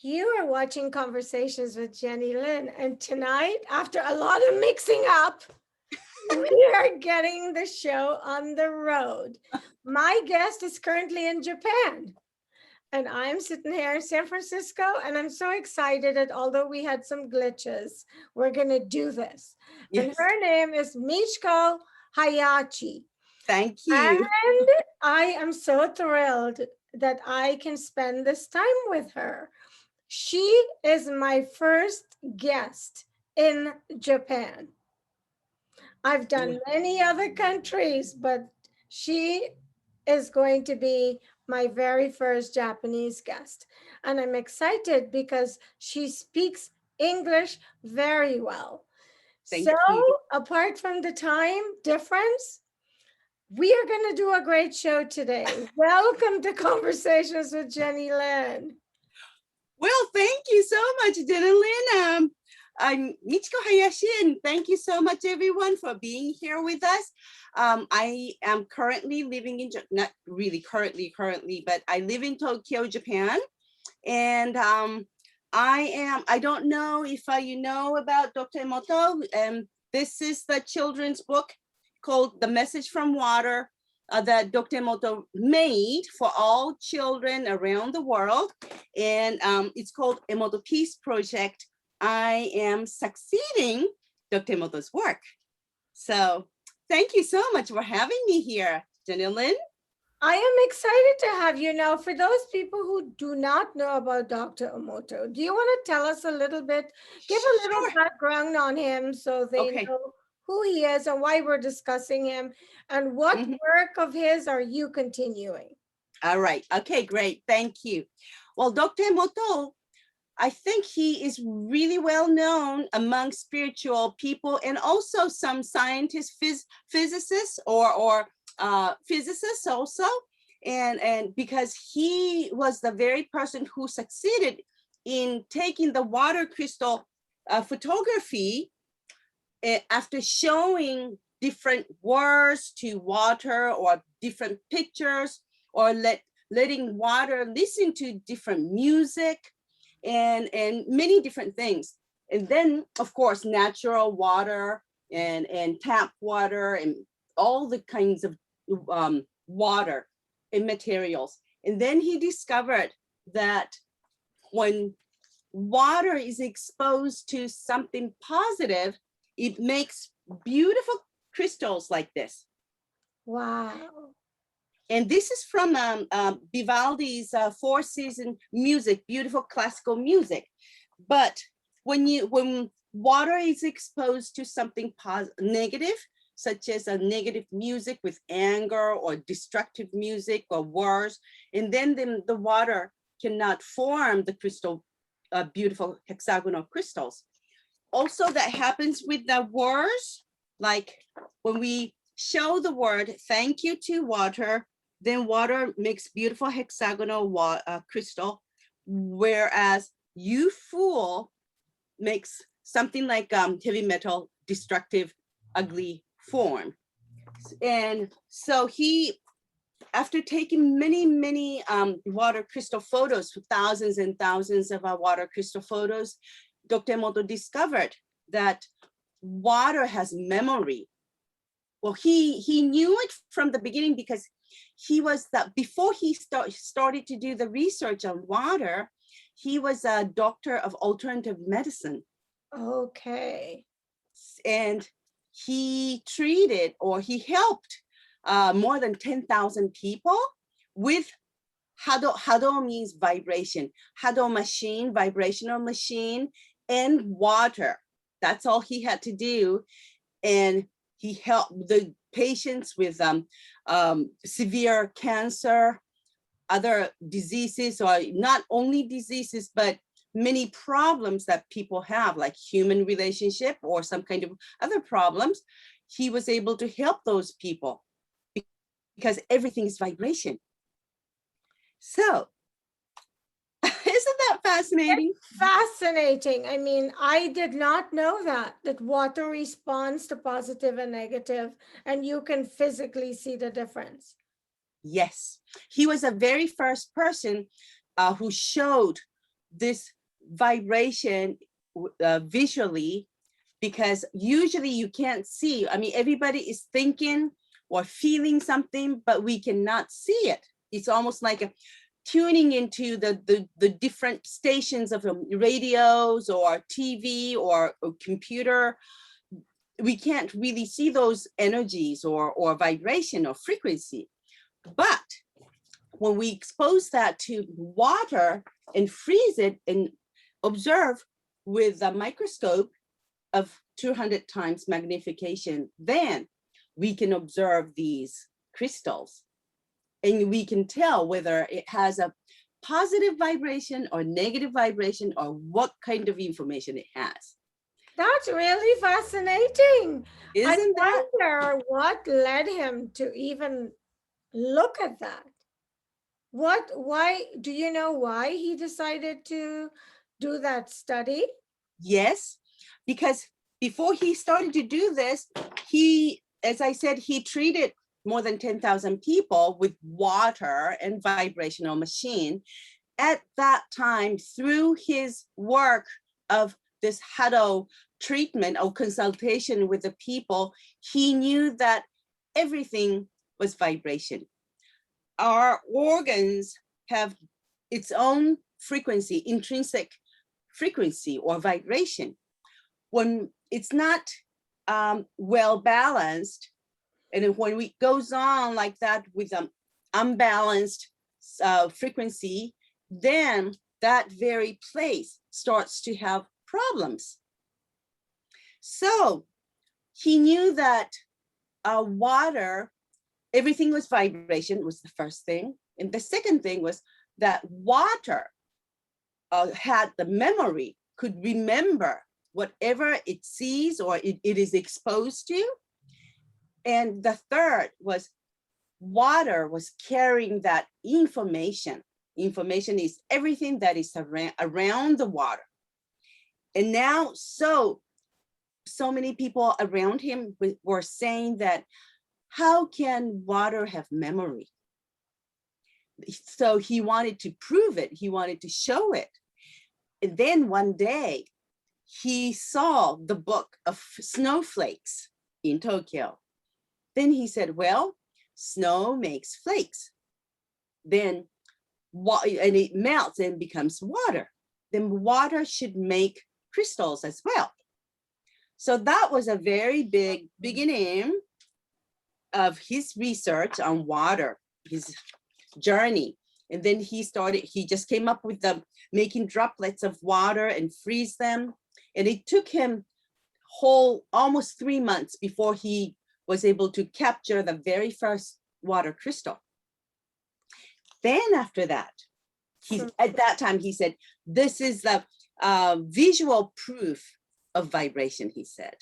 You are watching Conversations with Jennylyn, and tonight, after a lot of mixing up, we are getting the show on the road. My guest is currently in Japan, and I'm sitting here in San Francisco, and I'm so excited that although we had some glitches, we're going to do this. And Yes, her name is Michiko Hayashi. thank you. And I am so thrilled that I can spend this time with her. She is my first guest in Japan. I've done many other countries, but she is going to be my very first Japanese guest. And I'm excited because she speaks English very well. So, Thank you. apart from the time difference, we are going to do a great show today. Welcome to Conversations with Jennylyn. Well, thank you so much, Jennylyn. I'm Michiko Hayashi, and thank you so much, everyone, for being here with us. I am currently living in, not really currently, but I live in Tokyo, Japan. And I don't know if you know about Dr. Emoto. This is the children's book called The Message from Water that Dr. Emoto made for all children around the world. And it's called Emoto Peace Project. I am succeeding Dr. Emoto's work. So thank you so much for having me here, Jennylyn. I am excited to have you now. For those people who do not know about Dr. Emoto, do you want to tell us a little bit, give a little Sure. background on him so they Okay. know who he is and why we're discussing him, and what Mhm. work of his are you continuing? All right. Okay, great. Thank you. Well, Dr. Emoto, I think he is really well known among spiritual people and also some scientists, physicists or physicists also. And because he was the very person who succeeded in taking the water crystal photography after showing different words to water or different pictures or letting water listen to different music and many different things. And then, of course, natural water and tap water and all the kinds of water and materials. And then he discovered that when water is exposed to something positive, it makes beautiful crystals like this. Wow. And this is from Vivaldi's Four Season music, beautiful classical music. But when water is exposed to something negative, such as a negative music with anger or destructive music or worse, and then the water cannot form the crystal, beautiful hexagonal crystals. Also, that happens with the words, like when we show the word thank you to water, then water makes beautiful hexagonal crystal, whereas you fool makes something like heavy metal, destructive, ugly form. And so he, after taking many water crystal photos, thousands and thousands of water crystal photos, Dr. Emoto discovered that water has memory. Well, he knew it from the beginning because he was before he started to do the research on water, he was a doctor of alternative medicine. Okay. And he treated or he helped more than 10,000 people with Hado means vibration. Hado machine, vibrational machine, and water. That's all he had to do. And he helped the patients with severe cancer, other diseases, or not only diseases, but many problems that people have, like human relationship or some kind of other problems. He was able to help those people because everything is vibration. So, isn't that fascinating? Fascinating. I mean, I did not know that water responds to positive and negative, and you can physically see the difference. Yes, he was the very first person who showed this vibration visually, because usually you can't see. I mean, everybody is thinking or feeling something, but we cannot see it. It's almost like a tuning into the different stations of radios or TV or computer. We can't really see those energies or vibration or frequency. But when we expose that to water and freeze it and observe with a microscope of 200 times magnification, then we can observe these crystals. And we can tell whether it has a positive vibration or negative vibration or what kind of information it has. That's really fascinating. I Isn't that? wonder what led him to even look at that. Why, do you know why he decided to do that study? Yes, because before he started to do this, he, as I said, he treated more than 10,000 people with water and vibrational machine. At that time, through his work of this Hado treatment or consultation with the people, he knew that everything was vibration. Our organs have its own frequency, intrinsic frequency or vibration. When it's not well balanced, and when it goes on like that with unbalanced frequency, then that very place starts to have problems. So he knew that water, everything was vibration, was the first thing. And the second thing was that water had the memory, could remember whatever it sees or it is exposed to. And the third was water was carrying that information. Information is everything that is around the water. And now, so many people around him were saying that, how can water have memory? So he wanted to prove it. He wanted to show it. And then one day, he saw the book of snowflakes in Tokyo. Then he said, well, snow makes flakes. Then, and it melts and becomes water. Then water should make crystals as well. So that was a very big beginning of his research on water, his journey. And then he just came up with making droplets of water and freeze them. And it took him almost 3 months before he was able to capture the very first water crystal. Then after that, at that time, he said, this is the visual proof of vibration, he said.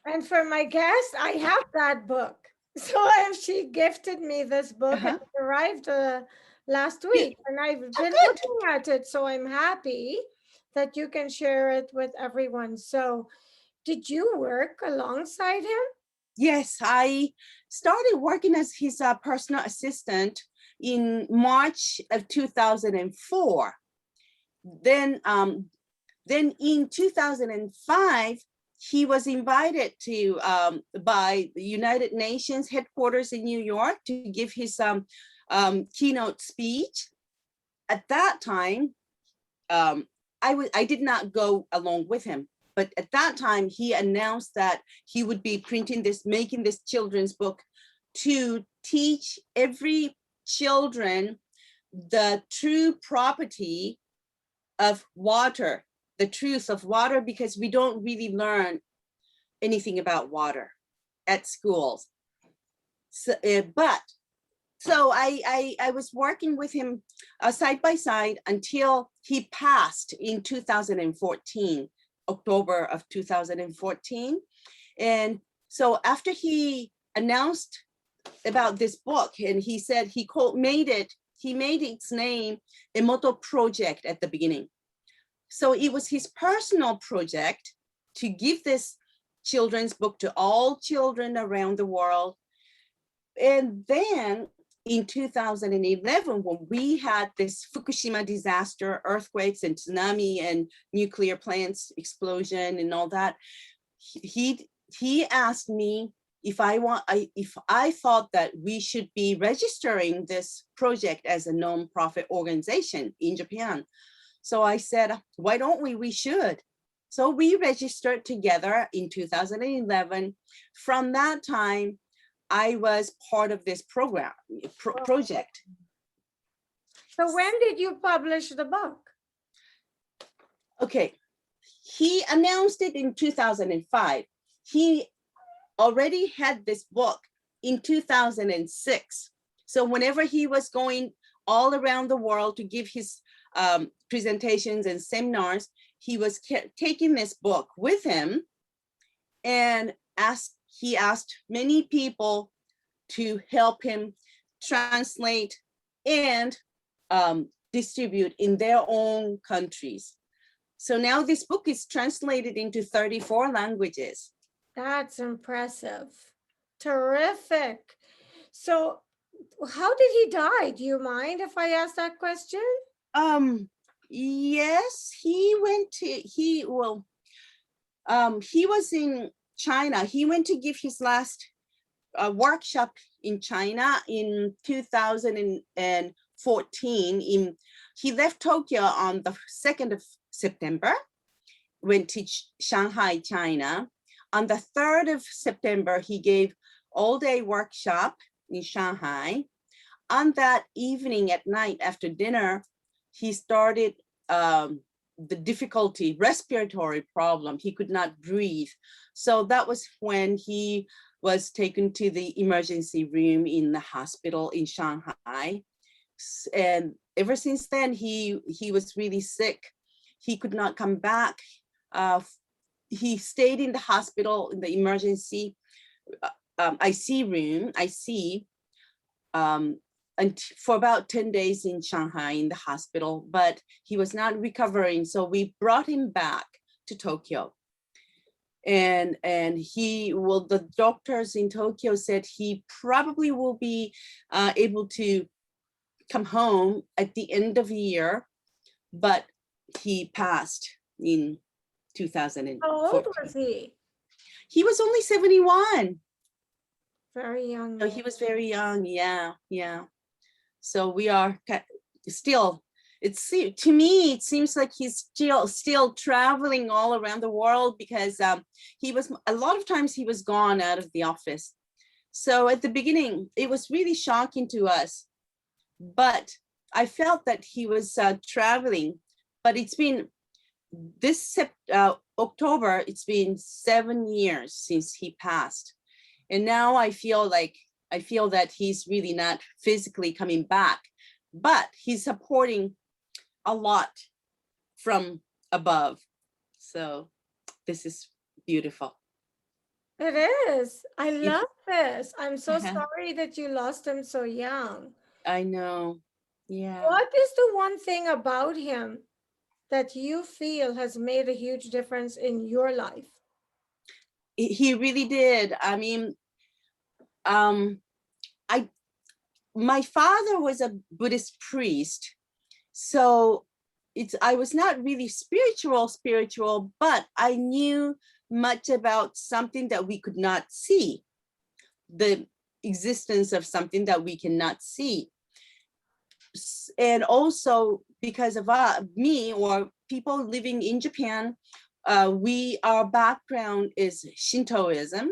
And for my guest, I have that book. So she gifted me this book and it arrived last week. And I've been looking at it. So I'm happy that you can share it with everyone. So did you work alongside him? Yes, I started working as his personal assistant in March of 2004. Then in 2005, he was invited to by the United Nations headquarters in New York to give his keynote speech. At that time, I did not go along with him. But at that time, he announced that he would be making this children's book to teach every children the true property of water, the truth of water, because we don't really learn anything about water at schools. So, so I was working with him side by side until he passed in 2014. October of 2014. And so after he announced about this book, and he said he made its name Emoto Project at the beginning. So it was his personal project to give this children's book to all children around the world. And then in 2011, when we had this Fukushima disaster, earthquakes and tsunami and nuclear plants explosion and all that, he asked me if I thought that we should be registering this project as a non-profit organization in Japan. So I said, why don't we? We should. So we registered together in 2011. From that time, I was part of this program project. So when did you publish the book? Okay, he announced it in 2005. He already had this book in 2006. So whenever he was going all around the world to give his presentations and seminars, he was taking this book with him, and he asked many people to help him translate and distribute in their own countries. So now this book is translated into 34 languages. That's impressive. Terrific. So how did he die? Do you mind if I ask that question? Yes, he was in China. He went to give his last workshop in China in 2014. He left Tokyo on the 2nd of September, went to Shanghai, China. On the 3rd of September, he gave all-day workshop in Shanghai. On that evening at night after dinner, he started the difficulty, respiratory problem. He could not breathe. So that was when he was taken to the emergency room in the hospital in Shanghai. And ever since then, he was really sick. He could not come back. He stayed in the hospital in the emergency IC room, and for about 10 days in Shanghai in the hospital, but he was not recovering. So we brought him back to Tokyo. And the doctors in Tokyo said he probably will be able to come home at the end of the year, but he passed in 2014. How old was he? He was only 71. Very young. So he was very young. Yeah. So we are still, to me, it seems like he's still traveling all around the world, because a lot of times he was gone out of the office. So at the beginning, it was really shocking to us, but I felt that he was traveling. But it's been this October, it's been 7 years since he passed. And now I feel that he's really not physically coming back, but he's supporting a lot from above. So this is beautiful. It is. I love this. I'm so sorry that you lost him so young. I know. Yeah. What is the one thing about him that you feel has made a huge difference in your life? He really did. I mean, my father was a Buddhist priest, so I was not really spiritual, but I knew much about something that we could not see, the existence of something that we cannot see. And also because of me or people living in Japan, our background is Shintoism.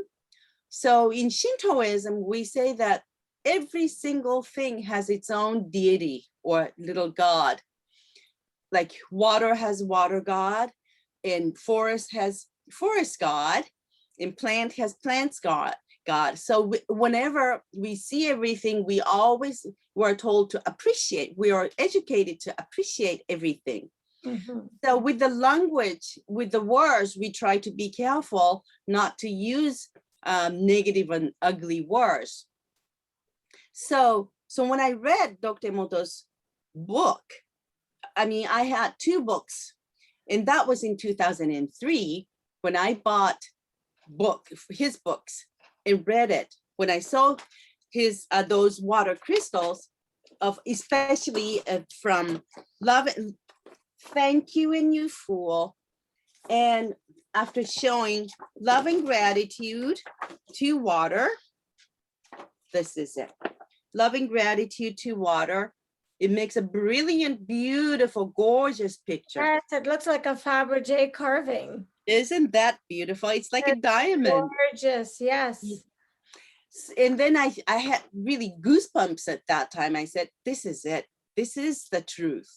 So in Shintoism, we say that every single thing has its own deity or little god. Like water has water god, and forest has forest god, and plant has plants god. So whenever we see everything, we are told to appreciate. We are educated to appreciate everything. Mm-hmm. So with the language, with the words, we try to be careful not to use negative and ugly words. So when I read Dr. Emoto's book, I mean, I had 2 books, and that was in 2003 when I bought his books and read it. When I saw his those water crystals of especially from love, thank you and you fool. And after showing love and gratitude to water, this is it. Love and gratitude to water. It makes a brilliant, beautiful, gorgeous picture. Yes, it looks like a Fabergé carving. Isn't that beautiful? It's like a It's diamond. gorgeous, yes. And then I had really goosebumps at that time. I said, this is it. This is the truth.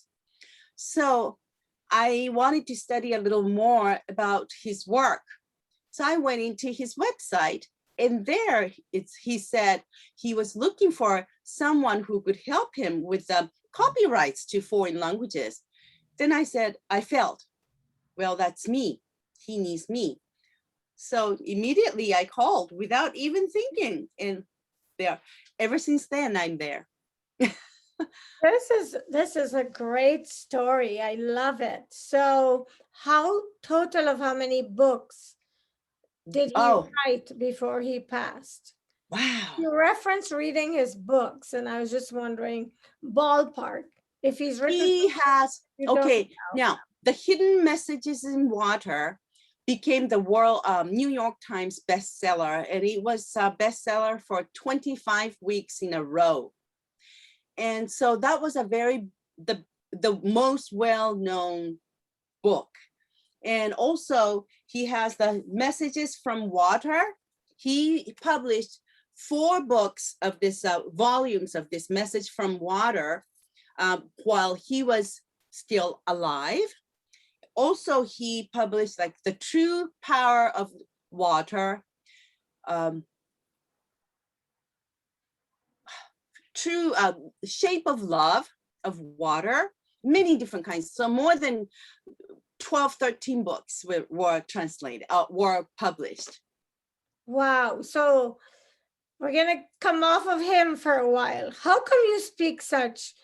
So I wanted to study a little more about his work. So I went into his website, and there he said he was looking for someone who could help him with the copyrights to foreign languages. Then I said, I felt, well, that's me. He needs me. So immediately I called without even thinking, and there, ever since then, I'm there. This is a great story. I love it. So, total of how many books did he Oh, write before he passed? wow. You reference reading his books, and I was just wondering, ballpark, if he's written. He has, You don't okay, know. now the Hidden Messages in Water became the world New York Times bestseller, and it was a bestseller for 25 weeks in a row. And so that was the most well-known book. And also he has the Messages from Water. He published 4 books of this volumes of this Message from Water while he was still alive. Also, he published like The True Power of Water, True Shape of Love of Water, many different kinds. So more than 12, 13 books were translated, were published. Wow. So we're gonna come off of him for a while. How come you speak such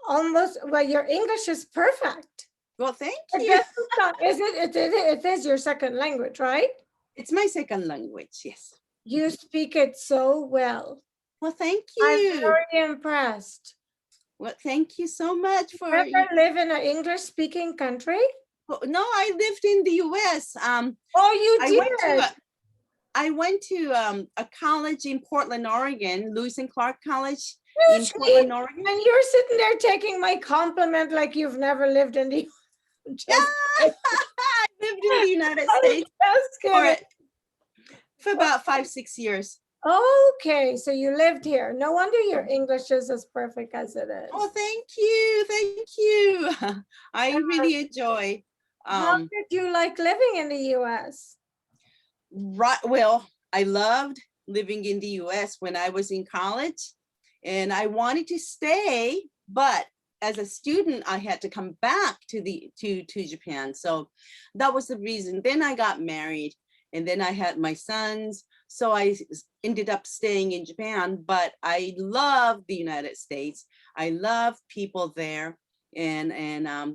almost, well, your English is perfect. Well, thank It you. doesn't sound, it is your second language, right? It's my second language, yes. You speak it so well. Well, thank I'm you. very impressed. Well, thank you so much for. Ever live in an English-speaking country? No, I lived in the U.S. Oh, you I did. went to a college in Portland, Oregon, Lewis and Clark College in Usually, Portland, Oregon. and you're sitting there taking my compliment like you've never lived in the just I lived in the United States just kidding. for about 5, 6 years. Okay, so you lived here. No wonder your English is as perfect as it is. Oh, thank you, thank you. I really enjoy. How did you like living in the US? Right, well, I loved living in the US when I was in college, and I wanted to stay, but as a student, I had to come back to Japan. So that was the reason. Then I got married, and then I had my sons. So I ended up staying in Japan, but I love the United States. I love people there, and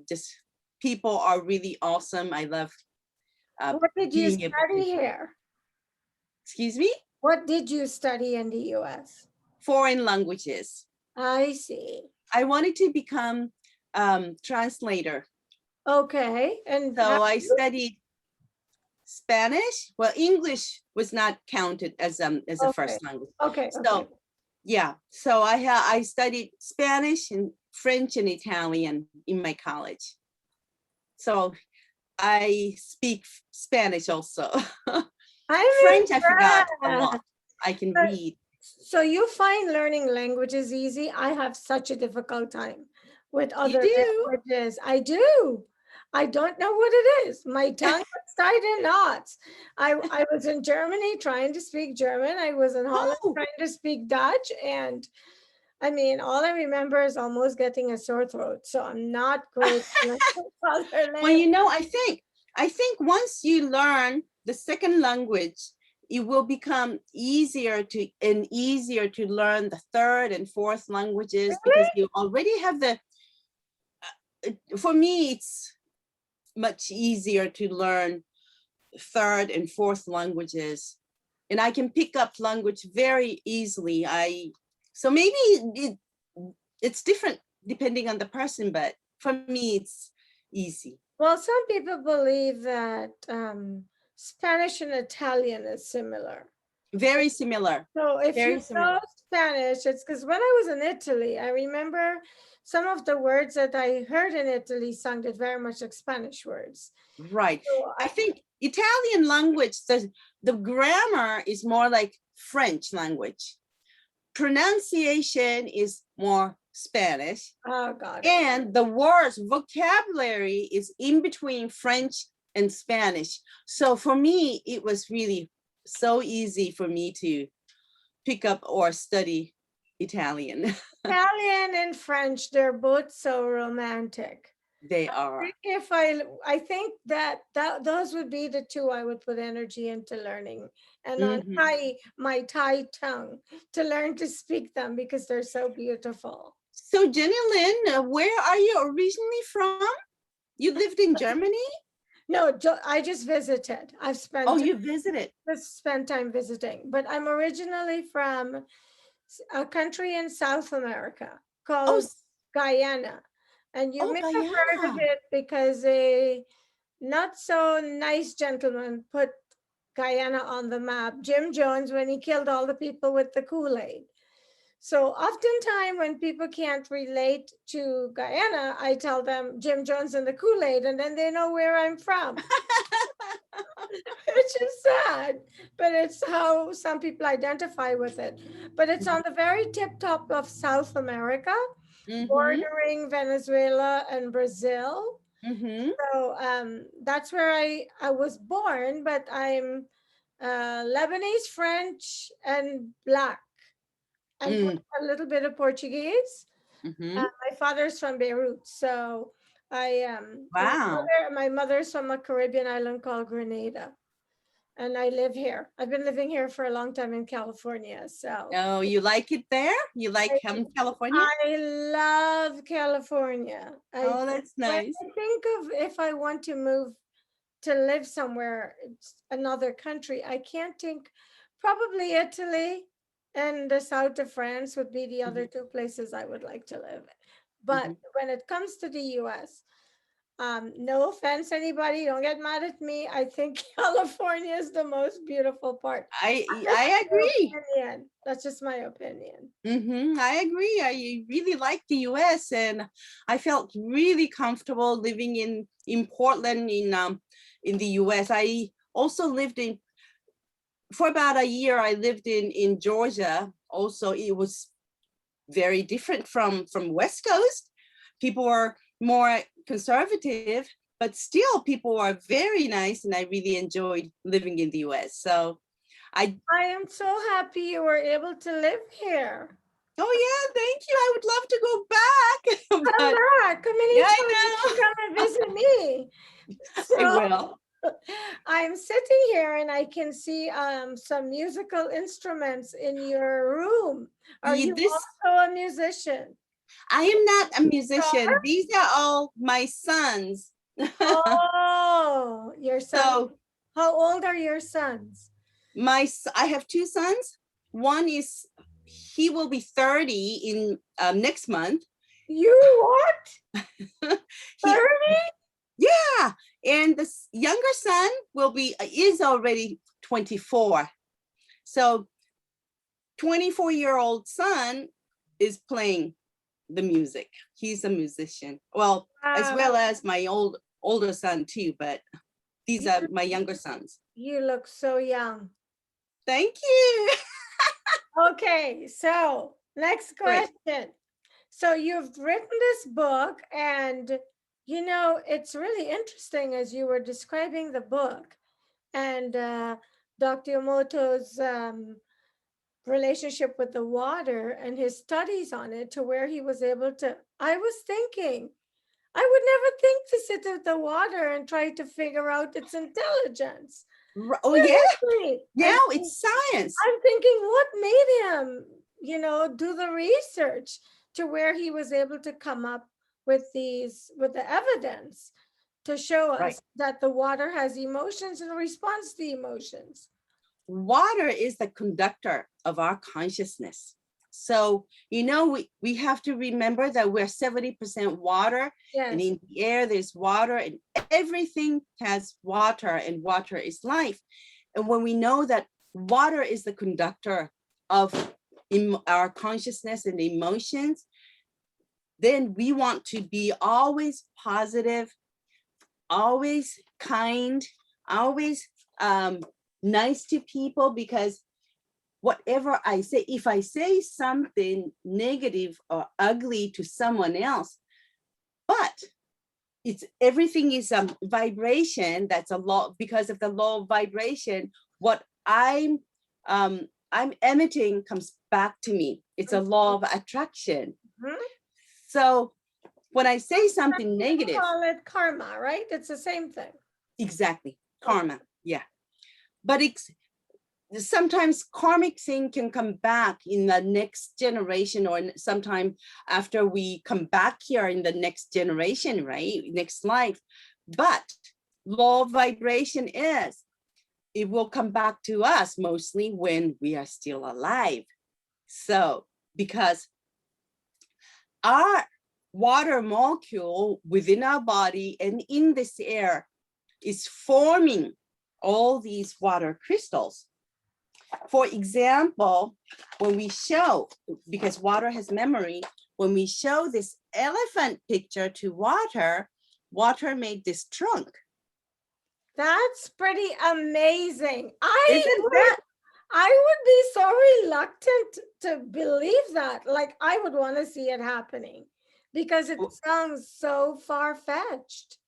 just people are really awesome. I love What did you being able study to. here? Excuse me? What did you study in the US? Foreign languages. I see. I wanted to become translator. Okay, and So I studied Spanish. Well, English was not counted as a okay, first language. okay, So okay. yeah, so I studied Spanish and French and Italian in my college. So I speak Spanish also. I'm French, I forgot a impressed. lot. I can But- read. So you find learning languages easy? I have such a difficult time with other do? languages. I do. I don't know what it is. My tongue is tied in knots. I was in Germany trying to speak German. I was in Holland Oh. trying to speak Dutch. And I mean, all I remember is almost getting a sore throat. So I'm not great with other Well, you languages. know, I think once you learn the second language, it will become easier to learn the third and fourth languages because you already have the. For me, it's much easier to learn third and fourth languages and I can pick up language very easily. So maybe it's different depending on the person, but for me, it's easy. Well, some people believe that Spanish and Italian is similar. Very similar. So if you Very know similar. Spanish, it's because when I was in Italy, I remember some of the words that I heard in Italy sounded very much like Spanish words. Right. So I think Italian language, the grammar is more like French language. Pronunciation is more Spanish. oh, got it. And the words, vocabulary is in between French and Spanish. So for me, it was really so easy for me to pick up or study Italian. Italian and French, they're both so romantic. They I are. think if I think that those would be the two I would put energy into learning, and on Mhm. Thai, my Thai tongue, to learn to speak them because they're so beautiful. So Jennylyn, where are you originally from? You lived in Germany? No, I just visited. Oh, you visited. Just spent time visiting, but I'm originally from a country in South America Oh, called Guyana, and you oh, may have heard of Guyana. it because a not so nice gentleman put Guyana on the map, Jim Jones, when he killed all the people with the Kool-Aid. So oftentimes when people can't relate to Guyana, I tell them Jim Jones and the Kool-Aid, and then they know where I'm from. Which is sad, but it's how some people identify with it. But it's on the very tip top of South America, Mm-hmm. bordering Venezuela and Brazil. Mm-hmm. So that's where I was born, but I'm Lebanese, French, and Black, and Mm. a little bit of Portuguese. Mm-hmm. My father's from Beirut, so I Wow. my mother's from a Caribbean island called Grenada, and I live here. I've been living here for a long time in California, so Oh, you like it there? You like I, California? I love California. Oh, that's When nice. I think of if I want to move to live somewhere, another country, I can't think. Probably Italy and the south of France would be the other Mhm, two places I would like to live. But mhm. when it comes to the US, no offense, anybody, don't get mad at me. I think California is the most beautiful part. That's I my agree. opinion. That's just my opinion. I agree. I really like the US, and I felt really comfortable living in Portland in the US. I also lived in for about a year. I lived in Georgia. Also, it was very different from West Coast. People were more conservative, but still people were very nice, and I really enjoyed living in the US. So I I am so happy you were able to live here. oh yeah, thank you. I would love to go back. Come But back. How many yeah, times you can I come and visit me? know. I So will. I'm sitting here and I can see some musical instruments in your room. Are you This also a musician? I am not a Guitar? musician. These are all my sons. Oh, your son. So How old are your sons? I have two sons. One is he will be 30 in next month. You what? He 30? yeah, and the younger son will be is already 24. So 24-year-old son is playing the music. He's a musician. Well, as Wow. well as my older son too, but these You, are my younger sons. you look so young. Thank you. Okay, so next Great. question. So you've written this book, and it's really interesting as you were describing the book and Dr. Emoto's relationship with the water and his studies on it to where he was able to. I was thinking, I would never think to sit with the water and try to figure out its intelligence. Oh yeah, Seriously. yeah, it's science. I'm thinking what made him, do the research to where he was able to come up with the evidence to show Right. us that the water has emotions and responds to emotions. water is the conductor of our consciousness. So, we have to remember that we're 70% water, and Yes. in the air there's water, and everything has water, and water is life. And when we know that water is the conductor of our consciousness and emotions, then we want to be always positive, always kind, always nice to people, because whatever I say, if I say something negative or ugly to someone else, but everything is vibration. That's a law. Because of the law of vibration, what I'm emitting comes back to me. It's a law of attraction. Mhm. So when I say something We negative, call it karma, right? It's the same thing. exactly, Okay. karma, yeah. But sometimes karmic thing can come back in the next generation, or sometime after we come back here in the next generation, right? Next life. But law of vibration is, it will come back to us mostly when we are still alive. So, because our water molecule within our body and in this air is forming all these water crystals. For example, when we show, because water has memory, when we show this elephant picture to water, water made this trunk. That's pretty amazing. Isn't that? I would be so reluctant to believe that. Like I would want to see it happening because it sounds so far-fetched.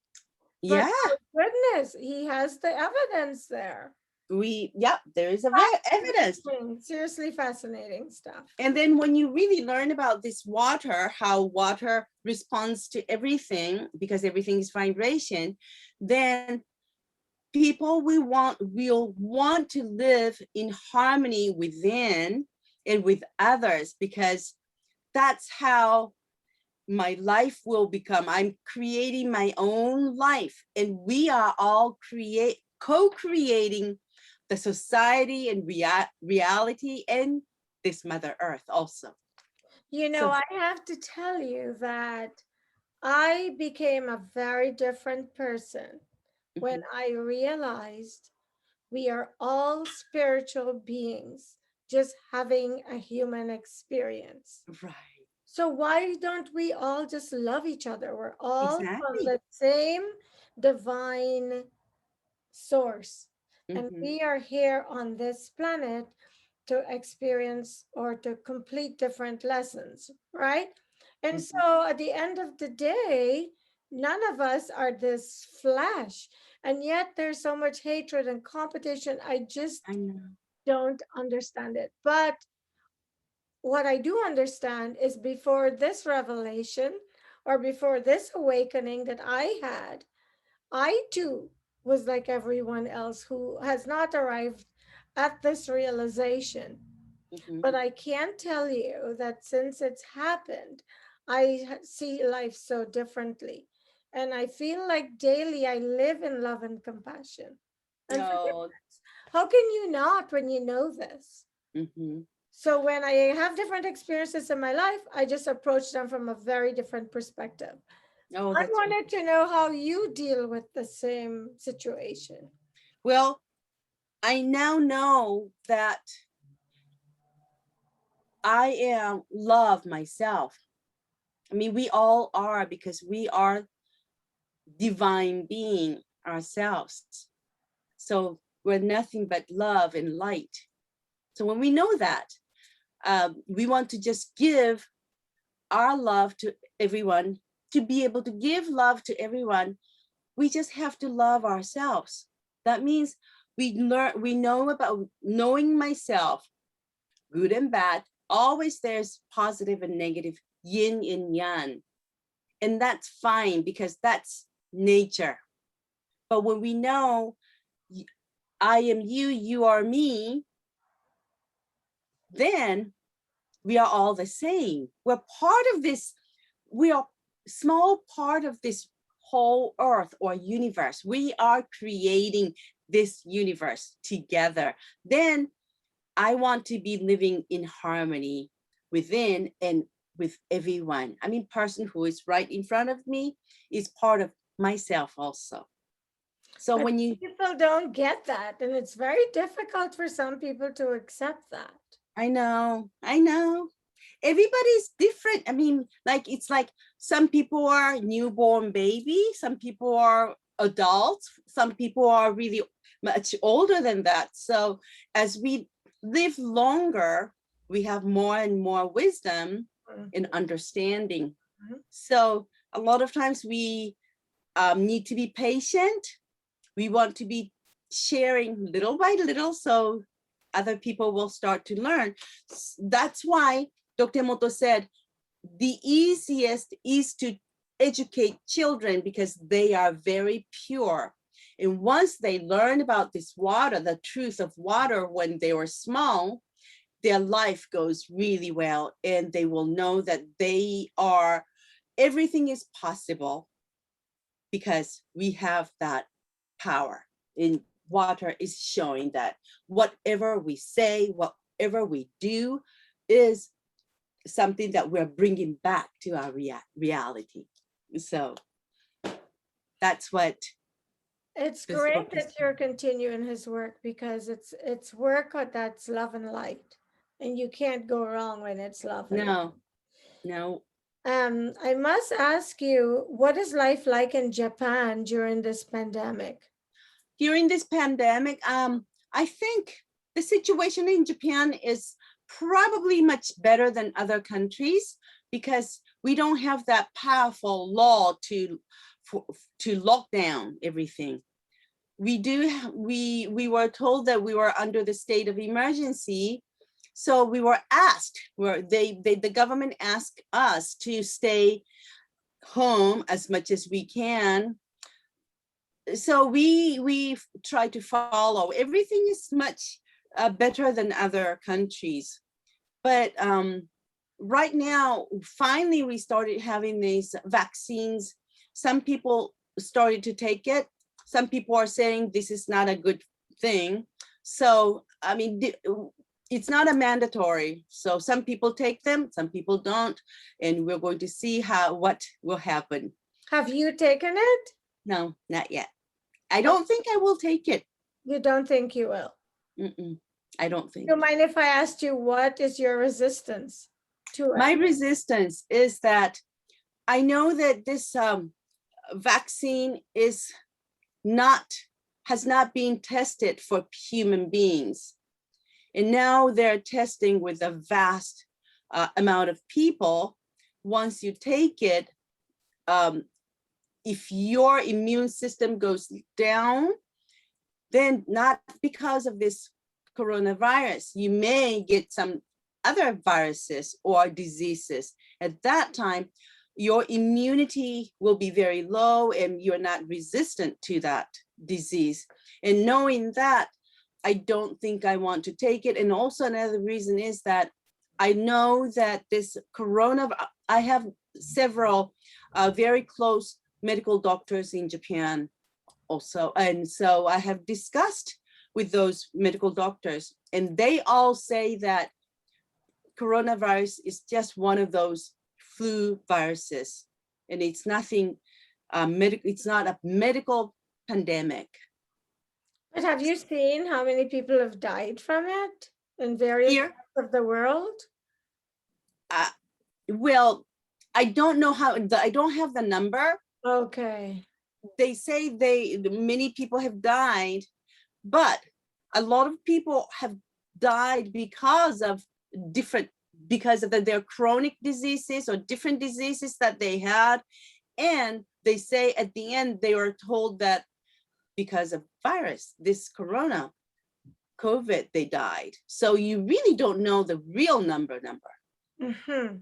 But Yeah, oh goodness, he has the evidence there. there is a evidence. Fascinating, seriously fascinating stuff. And then when you really learn about this water, how water responds to everything, because everything is vibration, then people will want to live in harmony within and with others, because that's how my life will become. I'm creating my own life, and we are all co-creating the society and reality and this Mother Earth also. You know, So, I have to tell you that I became a very different person when mhm, I realized we are all spiritual beings just having a human experience. right, So why don't we all just love each other? We're all from exactly. the same divine source. And Mhm, we are here on this planet to experience or to complete different lessons, right? And mhm. so at the end of the day, none of us are this flesh. And yet there's so much hatred and competition. I just I know. don't understand it. But what I do understand is before this revelation or before this awakening that I had, I too was like everyone else who has not arrived at this realization. Mhm. But I can tell you that since it's happened, I see life so differently. And I feel like daily I live in love and compassion and Oh, forgiveness. How can you not when you know this? mhm. So when I have different experiences in my life, I just approach them from a very different perspective. Oh, I that's wanted to know how you deal with the same situation. well. I now know that I am love myself. I mean, we all are, because we are divine being ourselves. So we're nothing but love and light. So when we know that, we want to just give our love to everyone. To be able to give love to everyone, we just have to love ourselves. That means we know about knowing myself, good and bad. Always there's positive and negative, yin and yang. And that's fine, because that's nature. But when we know I am you, you are me, then we are all the same. We're part of this, we are small part of this whole earth or universe. We are creating this universe together, then I want to be living in harmony within and with everyone. I mean, person who is right in front of me is part of myself also. So But when you, people don't get that, and it's very difficult for some people to accept that. I know. Everybody's different. I mean, like, it's like some people are newborn baby, some people are adults, some people are really much older than that. So as we live longer, we have more and more wisdom and understanding. Mhm. So a lot of times we need to be patient. We want to be sharing little by little so other people will start to learn. That's why Dr. Emoto said the easiest is to educate children because they are very pure. And once they learn about this water, the truth of water when they were small, their life goes really well and they will know that everything is possible because we have that power. And water is showing that whatever we say, whatever we do is something that we're bringing back to our reality. So that's what It's this great book is. that you're continuing his work because it's work that's love and light, and you can't go wrong when it's love and light. No, no. I must ask you, what is life like in Japan during this pandemic? During this pandemic, I think the situation in Japan is probably much better than other countries because we don't have that powerful law to lock down everything. We were told that we were under the state of emergency, so we were asked, the government asked us to stay home as much as we can. So we try to follow. Everything is much better than other countries, but right now, finally, we started having these vaccines. Some people started to take it. Some people are saying this is not a good thing. So, I mean, it's not a mandatory. So some people take them, some people don't. And we're going to see what will happen. Have you taken it? No, not yet. I don't think I will take it. You don't think you will? I don't think. Do you mind if I asked you what is your resistance to My it? resistance is that I know that this vaccine has not been tested for human beings. And now they're testing with a vast amount of people. Once you take it, if your immune system goes down, then not because of this coronavirus, you may get some other viruses or diseases. At that time, your immunity will be very low and you're not resistant to that disease. And knowing that, I don't think I want to take it. And also another reason is that I know that this I have several very close medical doctors in Japan also. And so I have discussed with those medical doctors and they all say that coronavirus is just one of those flu viruses and it's nothing it's not a medical pandemic. But have you seen how many people have died from it in various Here, parts of the world? well, I don't know I don't have the number. Okay. They say many people have died, but a lot of people have died because of their chronic diseases or different diseases that they had. And they say at the end, they were told that because of virus, this COVID, they died. So you really don't know the real number. Mm-hmm.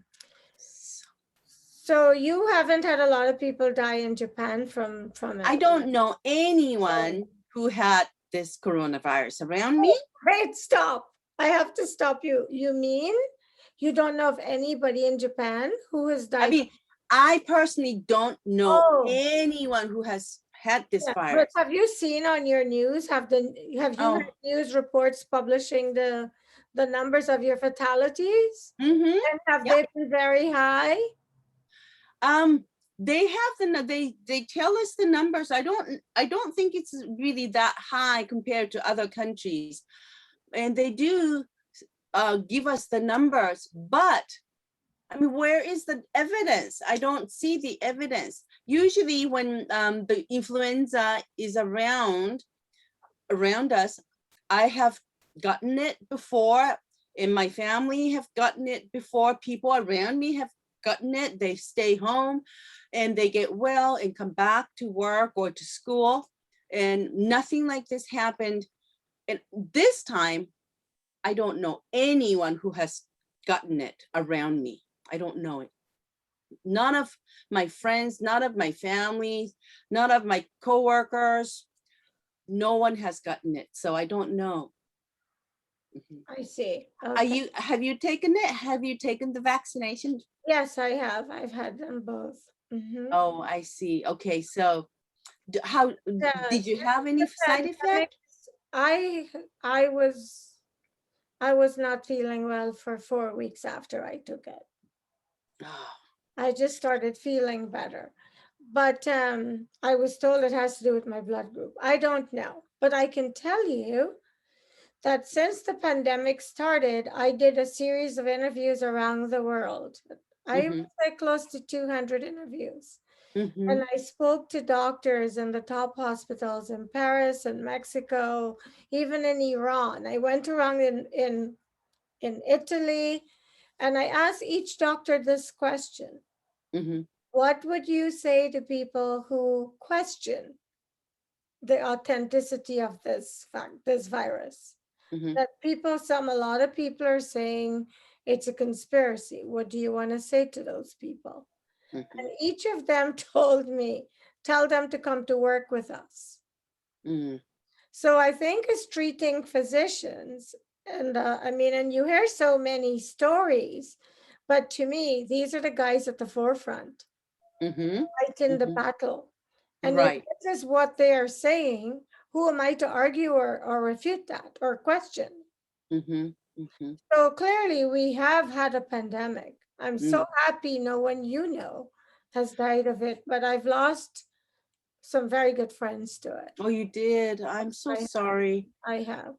So you haven't had a lot of people die in Japan from I it. don't know anyone who had this coronavirus around me. Great, stop. I have to stop you. You mean you don't know of anybody in Japan who has died? I mean, I personally don't know anyone who has had this Yeah, but virus. have you seen on your news, have you Oh, had news reports publishing the numbers of your fatalities? mm-hmm. And have Yep. they been very high? Um, they have they tell us the numbers. I don't think it's really that high compared to other countries, and they do give us the numbers, but I mean, where is the evidence? I don't see the evidence. Usually, when the influenza is around us, I have gotten it before, and my family have gotten it before. People around me have gotten it. They stay home, and they get well and come back to work or to school, and nothing like this happened. And this time, I don't know anyone who has gotten it around me. I don't know it. None of my friends, none of my family, none of my coworkers, no one has gotten it. So I don't know. Mhm. I see. Are Okay. you, have you taken it? Have you taken the vaccination? Yes, I have. I've had them both. Mm-hmm. Oh, I see. Okay. So how did you have The any side pandemic, effect? I I was I was not feeling well for 4 weeks after I took it. Oh, I just started feeling better. But I was told it has to do with my blood group. I don't know. But I can tell you that since the pandemic started, I did a series of interviews around the world. I mm-hmm, would say close to 200 interviews. mm-hmm, And I spoke to doctors in the top hospitals in Paris and Mexico, even in Iran. I went around in Italy, and I asked each doctor this question: mm-hmm, what would you say to people who question the authenticity of this virus? mm-hmm, That a lot of people are saying it's a conspiracy. What do you want to say to those people? mm-hmm, And each of them told me, tell them to come to work with us. mm-hmm, So I think as treating physicians, and I mean, and you hear so many stories, but to me, these are the guys at the forefront mm-hmm, fighting the mm-hmm. battle. And if Right. this is what they are saying, who am I to argue or refute that or question? Mm-hmm, mm-hmm, So clearly, we have had a pandemic. I'm so mm. happy no one you know has died of it, but I've lost some very good friends to it. Oh, you did. I'm so I have. sorry. I have.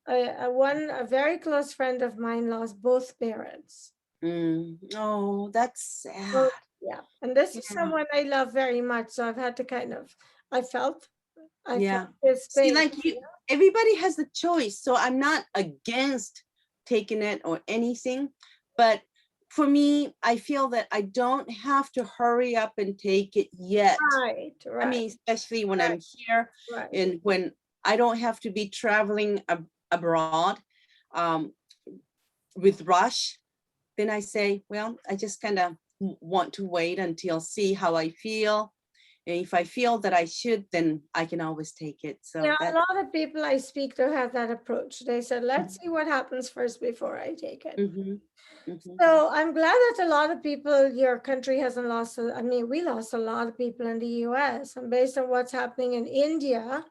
A very close friend of mine lost both parents. Mm. Oh, that's So sad. yeah, and this is Yeah. someone I love very much. So I've had to I felt, I felt Yeah. his See, pain. like you, everybody has the choice. So I'm not against taking it or anything. But for me, I feel that I don't have to hurry up and take it yet. Right, I right, mean, especially when right, I'm here right. and when I don't have to be traveling abroad um, with rush, then I say, well, I just kind of want to wait until see how I feel. And if I feel that I should, then I can always take it. So Yeah, a that's lot of people I speak to have that approach. They said, let's see what happens first before I take it. mm-hmm, mm-hmm, So I'm glad that a lot of people, your country hasn't lost. I mean, we lost a lot of people in the US. And based on what's happening in India,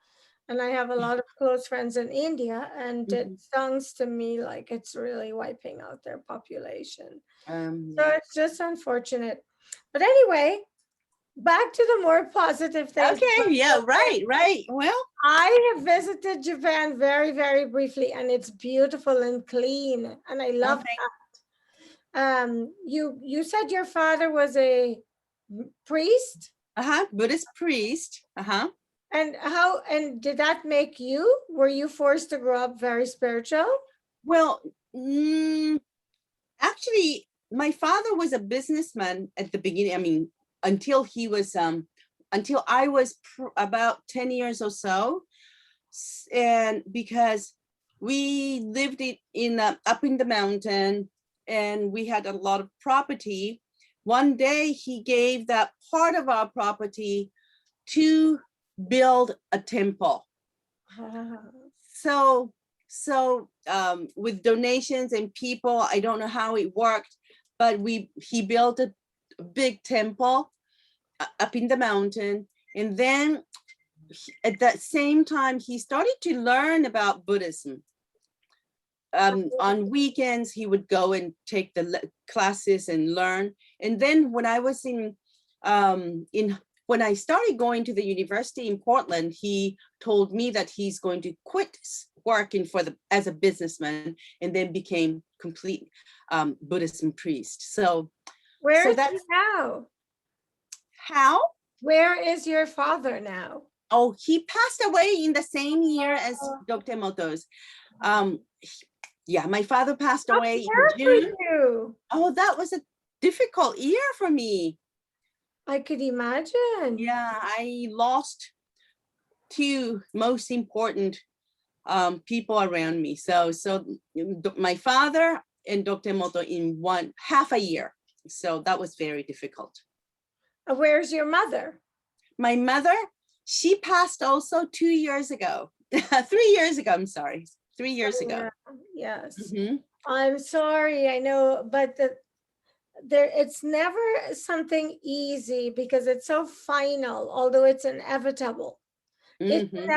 and I have a lot of close friends in India, and it mm-hmm. sounds to me like it's really wiping out their population. So Yeah. it's just unfortunate. But anyway, back to the more positive things Okay. about Yeah. Japan. Right. Right. Well. I have visited Japan very, very briefly, and it's beautiful and clean, and I love Okay. you said your father was a priest, Uh-huh. Buddhist priest. Uh-huh. and did that make you? Were you forced to grow up very spiritual? Well, actually, my father was a businessman at the beginning. I mean, until he was until I was about 10 years or so. And because we lived in up in the mountain and we had a lot of property, one day he gave that part of our property to build a temple. Ah, So with donations and people, I don't know how it worked, but he built a big temple up in the mountain, And then at that same time, he started to learn about Buddhism. On weekends, he would go and take the classes and learn. And then when I was when I started going to the university in Portland, he told me that he's going to quit working as a businessman and then became complete Buddhism priest. Where So is he that's now? how. Where is your father now? Oh, he passed away in the same year as Oh, Dr. Emoto's. Yeah, my father passed how away in care for June. you. Oh, that was a difficult year for me. I could imagine. Yeah, I lost two most important people around me. So my father and Dr. Emoto in half a year. So that was very difficult. Where's your mother? My mother, she passed also 2 years ago. 3 years ago, I'm sorry. 3 years Oh, ago. yeah. Yes. Mm-hmm. I'm sorry, I know, but it's never something easy because it's so final, although it's inevitable. Mm-hmm.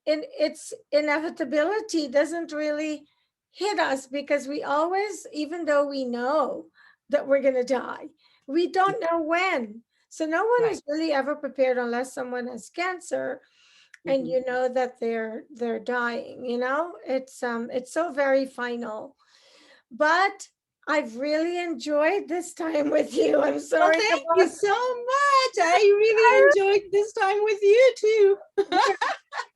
Its inevitability doesn't really hit us because we always, even though we know that we're going to die, we don't know when. So no one Right. is really ever prepared unless someone has cancer and Mm-hmm. you know that they're dying. It's so very final. But I've really enjoyed this time with you. I'm Well, sorry thank you about so much. I really enjoyed this time with you too.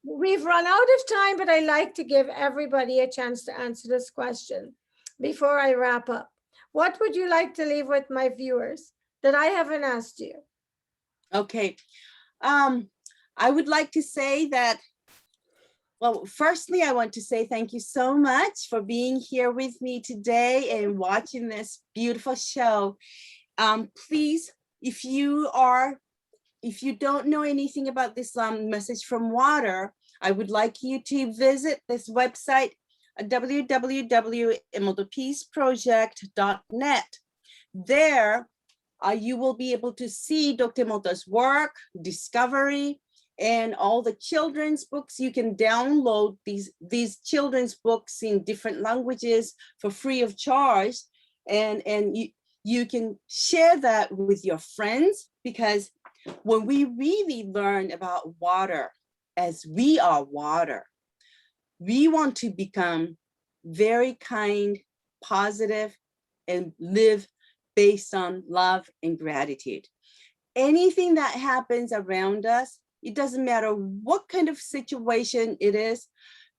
we've run out of time, but I like to give everybody a chance to answer this question before I wrap up. What would you like to leave with my viewers that I haven't asked you? Okay. I would like to say that, well, firstly, I want to say thank you so much for being here with me today and watching this beautiful show. Please, if you don't know anything about this message from water, I would like you to visit this website, www.emotopeaceproject.net. There, you will be able to see Dr. Emoto's work, discovery, and all the children's books. You can download these children's books in different languages for free of charge. And you can share that with your friends, because when we really learn about water, as we are water, we want to become very kind, positive, and live based on love and gratitude. Anything that happens around us, it doesn't matter what kind of situation it is,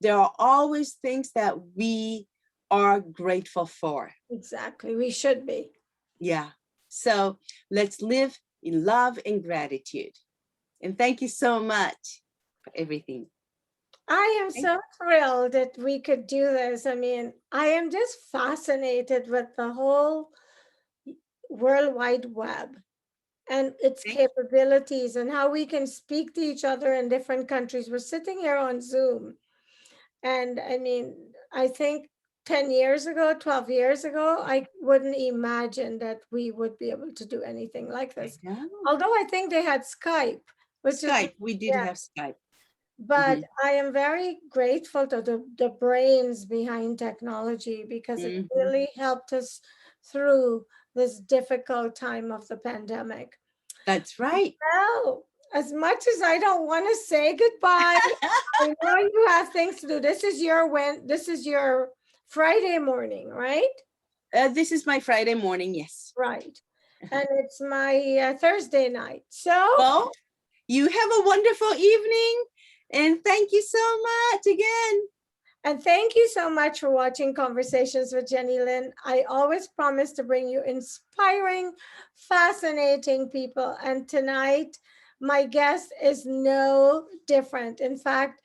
there are always things that we are grateful for. Exactly. We should be. Yeah. So let's live in love and gratitude. And thank you so much for everything. I am Thank so thrilled that we could do this. I mean, I am just fascinated with the whole World Wide Web and its thank capabilities and how we can speak to each other in different countries. We're sitting here on Zoom. And I mean, I think 10 years ago, 12 years ago, I wouldn't imagine that we would be able to do anything like I this. know. Although I think they had Skype, which is, Skype, we did yeah, have Skype. but Mhm, I am very grateful to the brains behind technology because it mhm. really helped us through this difficult time of the pandemic. That's right. Well, as much as I don't want to say goodbye, I know you have things to do. This is your Friday morning, right? This is my Friday morning, yes. Right. And it's my Thursday night. So, Well, you have a wonderful evening, and thank you so much again. and thank you so much for watching Conversations with Jennylyn. I always promise to bring you inspiring, fascinating people. And tonight, my guest is no different. In fact,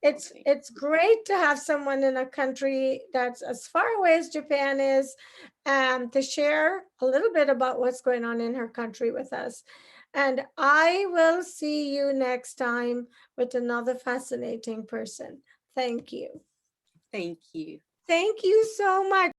Okay. it's great to have someone in a country that's as far away as Japan is, to share a little bit about what's going on in her country with us. And I will see you next time with another fascinating person. Thank you. Thank you. Thank you so much.